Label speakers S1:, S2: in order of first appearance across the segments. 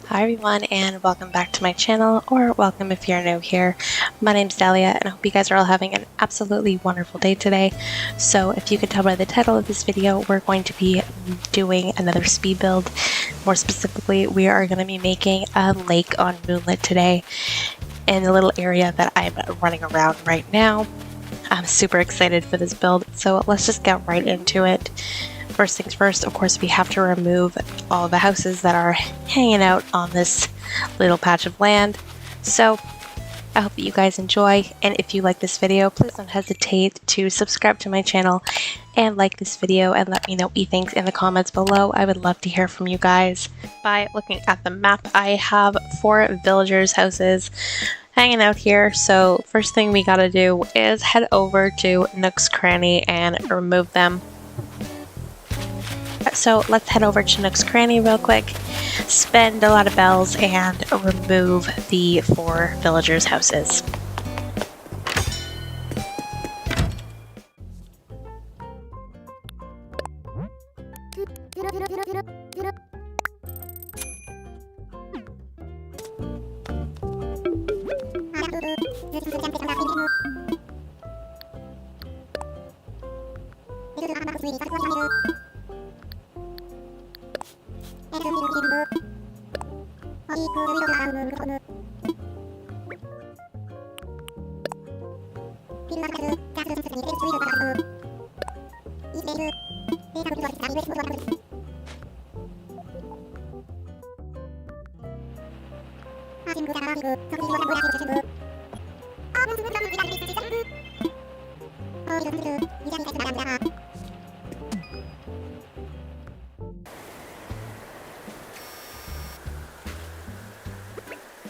S1: Hi everyone, and welcome back to my channel, or welcome if you're new here. My name's Dalia, and I hope you guys are all having an absolutely wonderful day today. So if you could tell by the title of this video, we're going to be doing another speed build. More specifically, we are going to be making a lake on Moonlit today in the little area that I'm running around right now. I'm super excited for this build, so let's just get right into it. First things first, of course, we have to remove all the houses that are hanging out on this little patch of land. So I hope that you guys enjoy, and if you like this video, please don't hesitate to subscribe to my channel and like this video and let me know what you think in the comments below. I would love to hear from you guys. By looking at the map, I have 4 villagers' houses hanging out here. So first thing we gotta do is head over to Nook's Cranny and remove them. So let's head over to Nook's Cranny real quick, spend a lot of bells, and remove the 4 villagers' houses.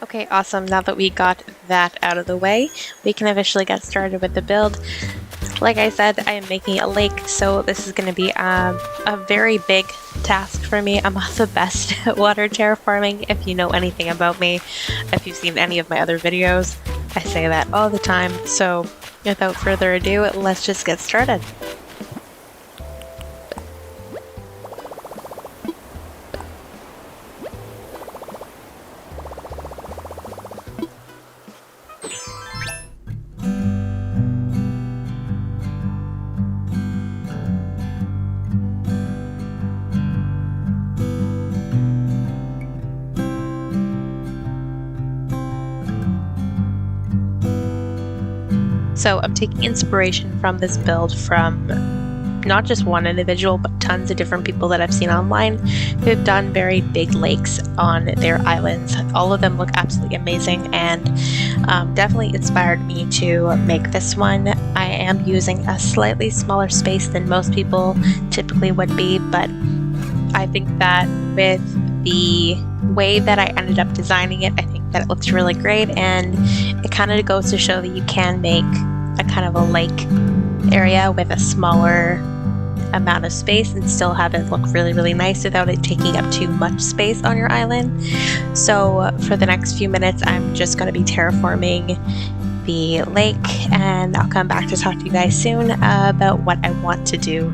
S1: Okay, awesome. Now that we got that out of the way, we can officially get started with the build. Like I said, I am making a lake, so this is going to be a very big task for me. I'm not the best at water terraforming. If you know anything about me, if you've seen any of my other videos, I say that all the time. So without further ado, let's just get started. So I'm taking inspiration from this build from not just one individual, but tons of different people that I've seen online who've done very big lakes on their islands. All of them look absolutely amazing, and definitely inspired me to make this one. I am using a slightly smaller space than most people typically would be, but I think that with the way that I ended up designing it, I think that it looks really great, and it kind of goes to show that you can make a kind of a lake area with a smaller amount of space and still have it look really, really nice without it taking up too much space on your island. So for the next few minutes, I'm just going to be terraforming the lake, and I'll come back to talk to you guys soon about what I want to do.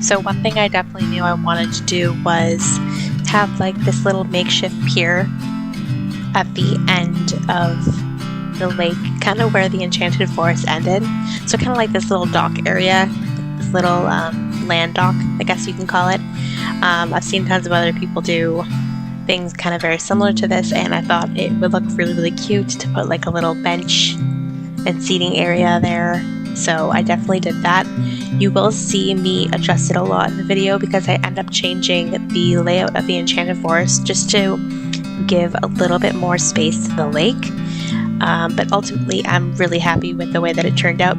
S1: So one thing I definitely knew I wanted to do was have like this little makeshift pier at the end of the lake, kind of where the enchanted forest ended. So kind of like this little dock area, this little land dock, I guess you can call it. I've seen tons of other people do things kind of very similar to this, and I thought it would look really, really cute to put like a little bench and seating area there. So I definitely did that. You will see me adjust it a lot in the video because I end up changing the layout of the enchanted forest just to give a little bit more space to the lake. But ultimately, I'm really happy with the way that it turned out.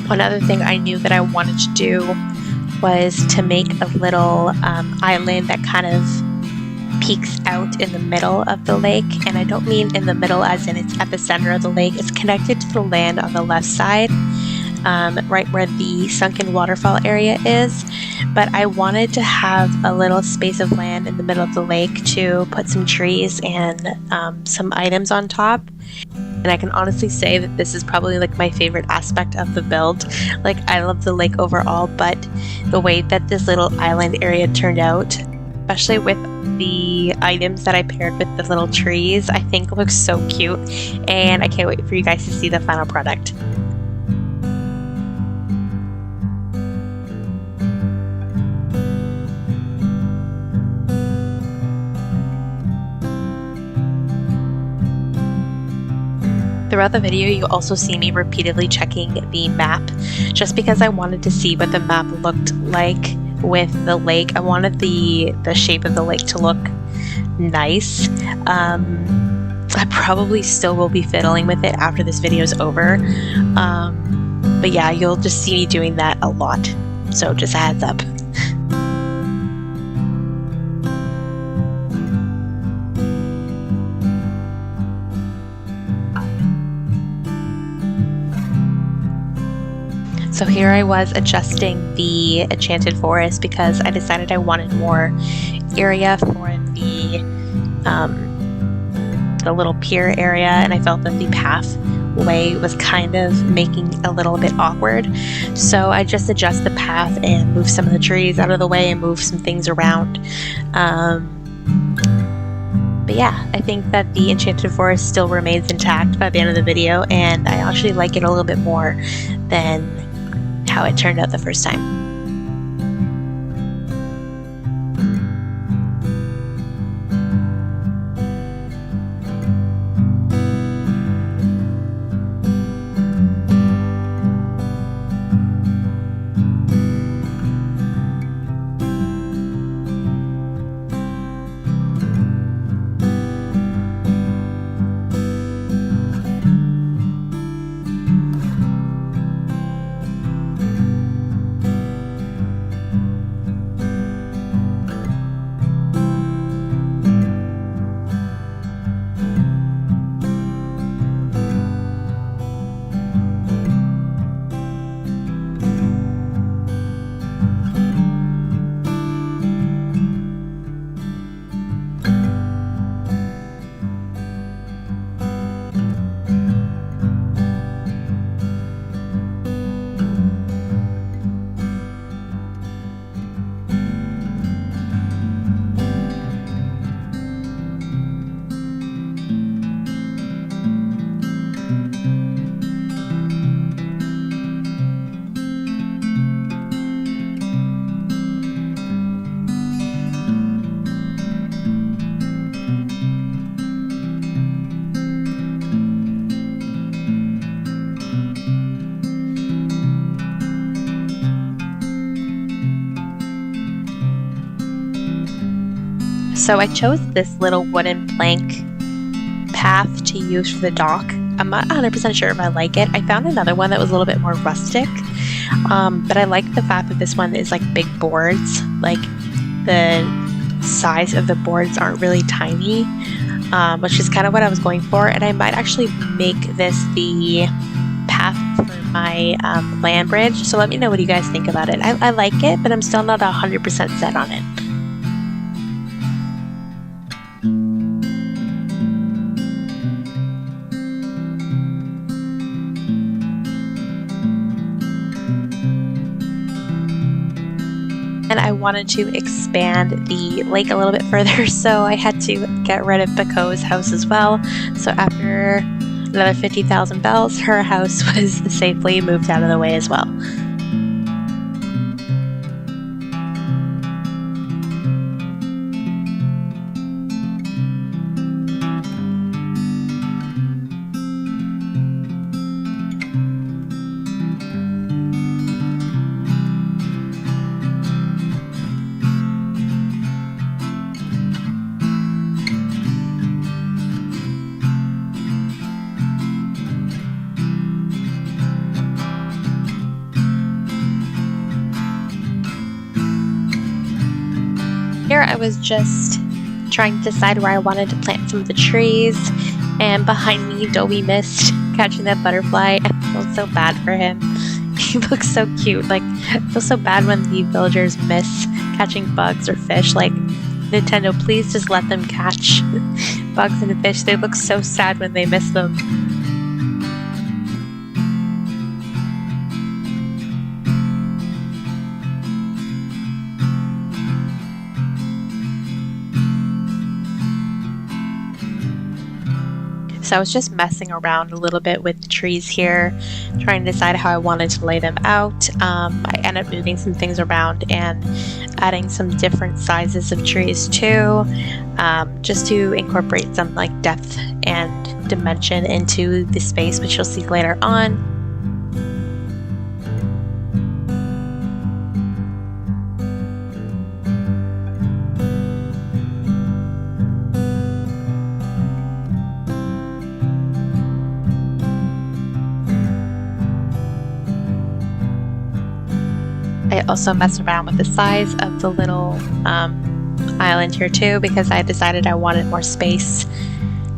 S1: One other thing I knew that I wanted to do was to make a little island that kind of peeks out in the middle of the lake. And I don't mean in the middle as in it's at the center of the lake. It's connected to the land on the left side, right where the sunken waterfall area is. But I wanted to have a little space of land in the middle of the lake to put some trees and some items on top. And I can honestly say that this is probably like my favorite aspect of the build. Like, I love the lake overall, but the way that this little island area turned out, especially with the items that I paired with the little trees, I think looks so cute. And I can't wait for you guys to see the final product. Throughout the video, you also see me repeatedly checking the map, just because I wanted to see what the map looked like with the lake. I wanted the shape of the lake to look nice. I probably still will be fiddling with it after this video is over. But yeah, you'll just see me doing that a lot. So just a heads up. So here I was adjusting the enchanted forest because I decided I wanted more area for the little pier area, and I felt that the pathway was kind of making a little bit awkward. So I just adjust the path and move some of the trees out of the way and move some things around. But yeah, I think that the enchanted forest still remains intact by the end of the video, and I actually like it a little bit more than how it turned out the first time. So I chose this little wooden plank path to use for the dock. I'm not 100% sure if I like it. I found another one that was a little bit more rustic, but I like the fact that this one is like big boards. Like the size of the boards aren't really tiny, which is kind of what I was going for. And I might actually make this the path for my land bridge. So let me know what you guys think about it. I like it, but I'm still not 100% set on it. And I wanted to expand the lake a little bit further, so I had to get rid of Bako's house as well. So after another 50,000 bells, her house was safely moved out of the way as well. Here I was just trying to decide where I wanted to plant some of the trees, and behind me Dobie missed catching that butterfly. I feel so bad for him. He looks so cute. Like, I feel so bad when the villagers miss catching bugs or fish. Like, Nintendo, please just let them catch bugs and fish. They look so sad when they miss them. So I was just messing around a little bit with the trees here, trying to decide how I wanted to lay them out. I ended up moving some things around and adding some different sizes of trees too, just to incorporate some like depth and dimension into the space, which you'll see later on. I also messed around with the size of the little island here too, because I decided I wanted more space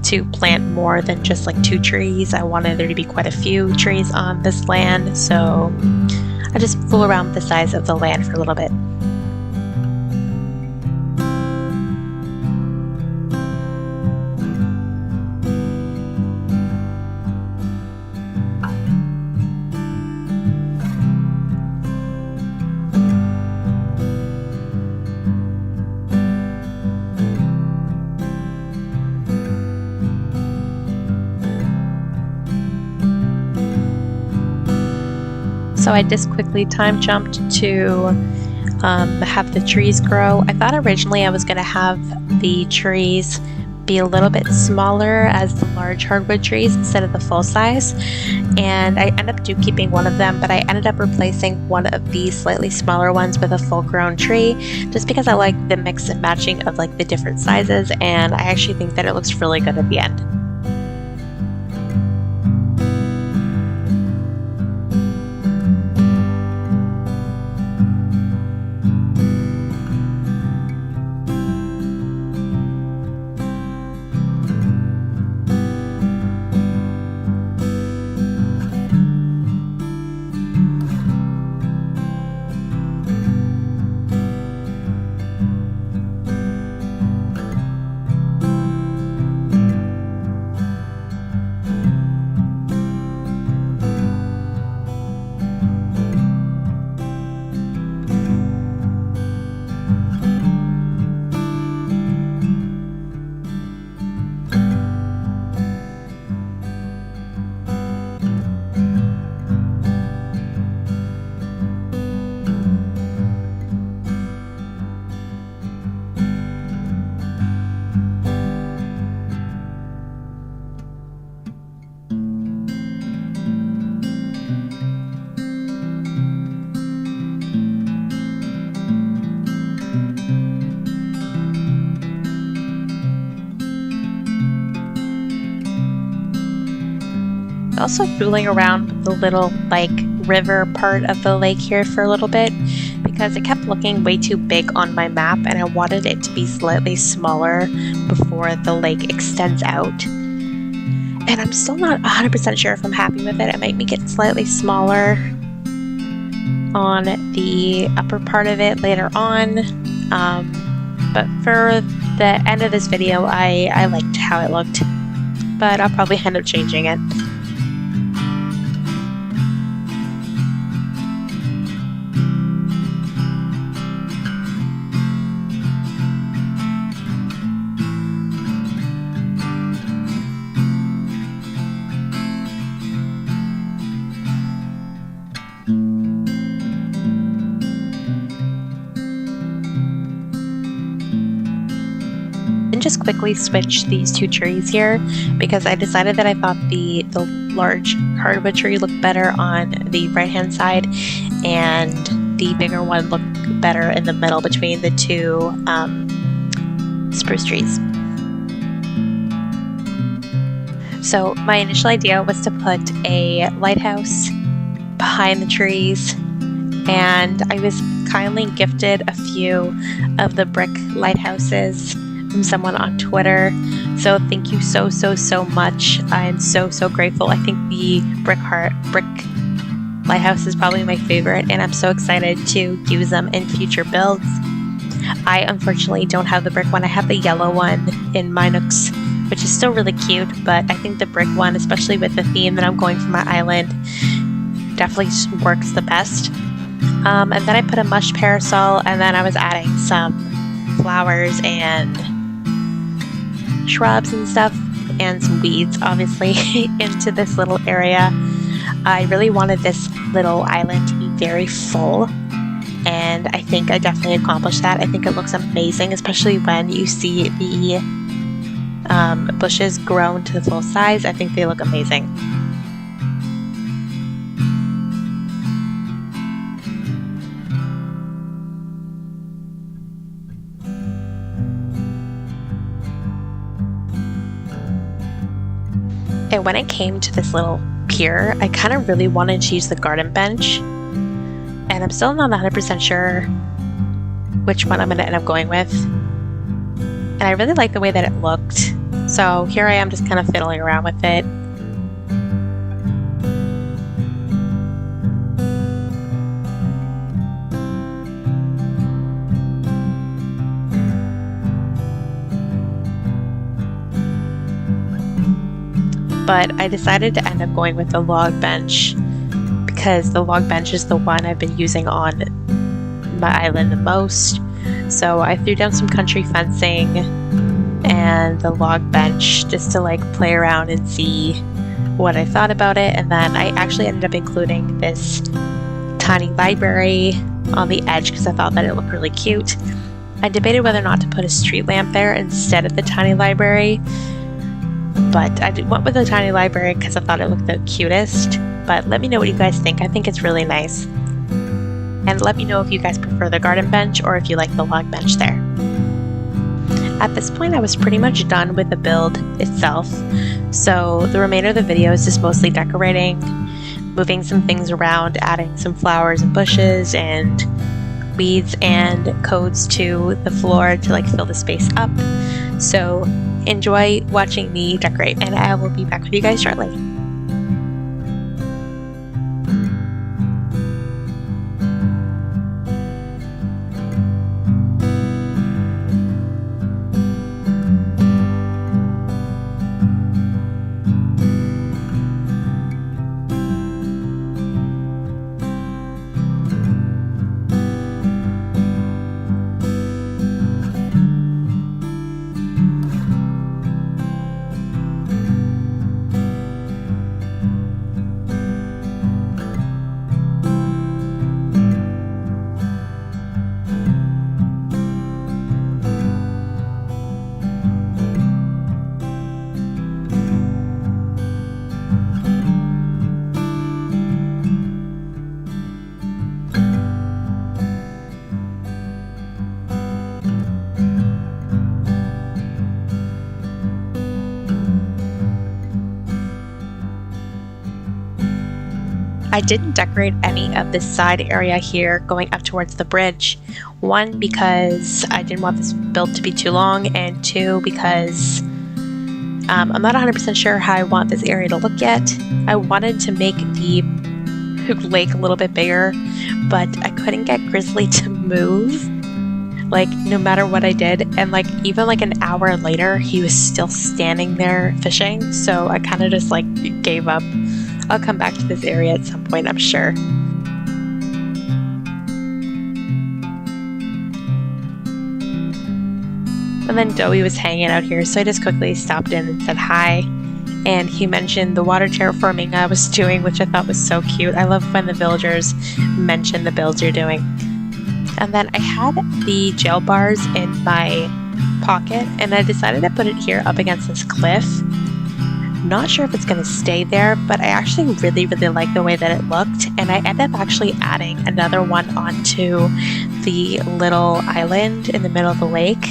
S1: to plant more than just like 2 trees. I wanted there to be quite a few trees on this land, so I just fool around with the size of the land for a little bit. So I just quickly time jumped to have the trees grow. I thought originally I was going to have the trees be a little bit smaller as the large hardwood trees instead of the full size, and I ended up keeping one of them, but I ended up replacing one of the slightly smaller ones with a full-grown tree, just because I like the mix and matching of like the different sizes, and I actually think that it looks really good at the end. also fooling around with the little like river part of the lake here for a little bit because it kept looking way too big on my map and I wanted it to be slightly smaller before the lake extends out. And I'm still not 100% sure if I'm happy with it. I might make it slightly smaller on the upper part of it later on. But for the end of this video, I liked how it looked. But I'll probably end up changing it. Just quickly switch these two trees here because I decided that I thought the large hardwood tree looked better on the right hand side and the bigger one looked better in the middle between the two spruce trees. So my initial idea was to put a lighthouse behind the trees, and I was kindly gifted a few of the brick lighthouses from someone on Twitter. So thank you so much. I am so grateful. I think the brick lighthouse is probably my favorite, and I'm so excited to use them in future builds. I unfortunately don't have the brick one. I have the yellow one in Minux, which is still really cute, but I think the brick one, especially with the theme that I'm going for my island, definitely works the best. And then I put a mush parasol, and then I was adding some flowers and shrubs and stuff and some weeds obviously into this little area. I really wanted this little island to be very full, and I think I definitely accomplished that. I think it looks amazing, especially when you see the bushes grown to the full size. I think they look amazing. And when it came to this little pier, I kind of really wanted to use the garden bench, and I'm still not 100% sure which one I'm going to end up going with. And I really like the way that it looked, so here I am just kind of fiddling around with it. But I decided to end up going with the log bench because the log bench is the one I've been using on my island the most. So I threw down some country fencing and the log bench just to like play around and see what I thought about it. And then I actually ended up including this tiny library on the edge because I thought that it looked really cute. I debated whether or not to put a street lamp there instead of the tiny library, but I went with the tiny library because I thought it looked the cutest. But let me know what you guys think. I think it's really nice. And let me know if you guys prefer the garden bench or if you like the log bench there. At this point, I was pretty much done with the build itself. So the remainder of the video is just mostly decorating, moving some things around, adding some flowers and bushes and weeds and codes to the floor to like fill the space up. So enjoy watching me decorate, and I will be back with you guys shortly. I didn't decorate any of this side area here going up towards the bridge. One, because I didn't want this build to be too long, and two, because I'm not 100% sure how I want this area to look yet. I wanted to make the lake a little bit bigger, but I couldn't get Grizzly to move, like, no matter what I did. And like, even like an hour later, he was still standing there fishing, so I kind of just like gave up. I'll come back to this area at some point, I'm sure. And then Dowie was hanging out here, so I just quickly stopped in and said hi. And he mentioned the water terraforming I was doing, which I thought was so cute. I love when the villagers mention the builds you're doing. And then I had the jail bars in my pocket, and I decided to put it here up against this cliff. Not sure if it's going to stay there, but I actually really like the way that it looked, and I ended up actually adding another one onto the little island in the middle of the lake,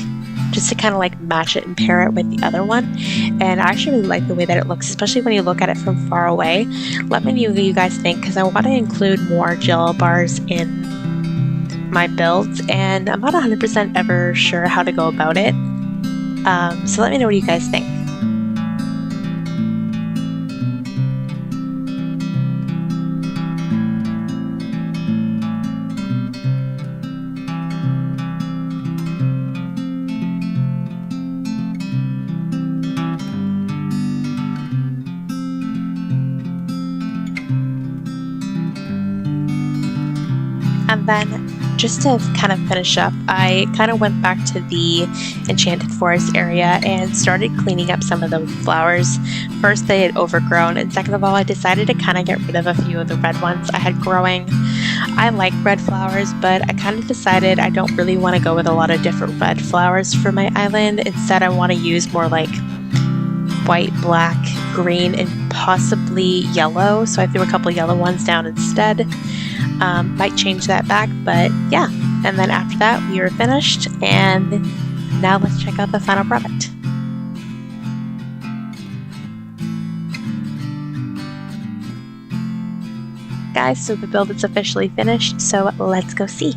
S1: just to kind of like match it and pair it with the other one. And I actually really like the way that it looks, especially when you look at it from far away. Let me know what you guys think, because I want to include more jail bars in my builds, and I'm not 100% ever sure how to go about it. So let me know what you guys think. And then just to kind of finish up, I kind of went back to the Enchanted Forest area and started cleaning up some of the flowers. First, they had overgrown, and second of all, I decided to kind of get rid of a few of the red ones I had growing. I like red flowers, but I kind of decided I don't really want to go with a lot of different red flowers for my island. Instead, I want to use more like white, black, green, and possibly yellow. So I threw a couple yellow ones down instead. Might change that back, but yeah. And then after that, we were finished, and now let's check out the final product. Guys, so the build is officially finished, so let's go see.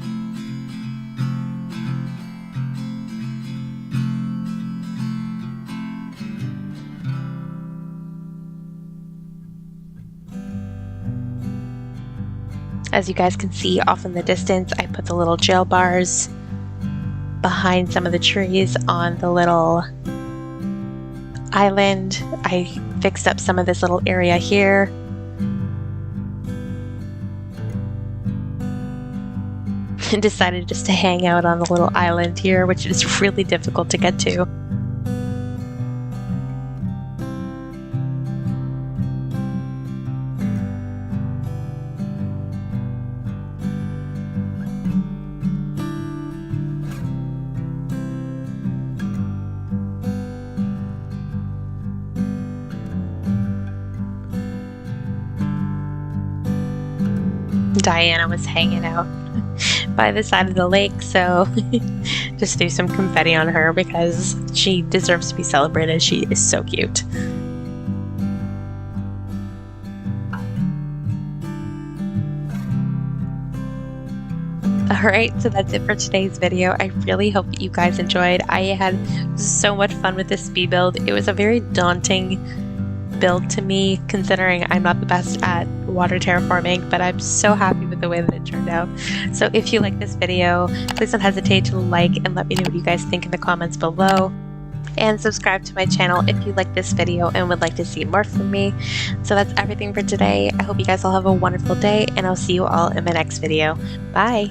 S1: As you guys can see off in the distance, I put the little jail bars behind some of the trees on the little island. I fixed up some of this little area here. And decided just to hang out on the little island here, which is really difficult to get to. Diana was hanging out by the side of the lake, so just threw some confetti on her because she deserves to be celebrated. She is so cute. Alright, so that's it for today's video. I really hope that you guys enjoyed. I had so much fun with this speed build. It was a very daunting build to me, considering I'm not the best at water terraforming, but I'm so happy with the way that it turned out. So if you like this video, please don't hesitate to like and let me know what you guys think in the comments below, and subscribe to my channel if you like this video and would like to see more from me. So that's everything for today. I hope you guys all have a wonderful day, and I'll see you all in my next video. Bye!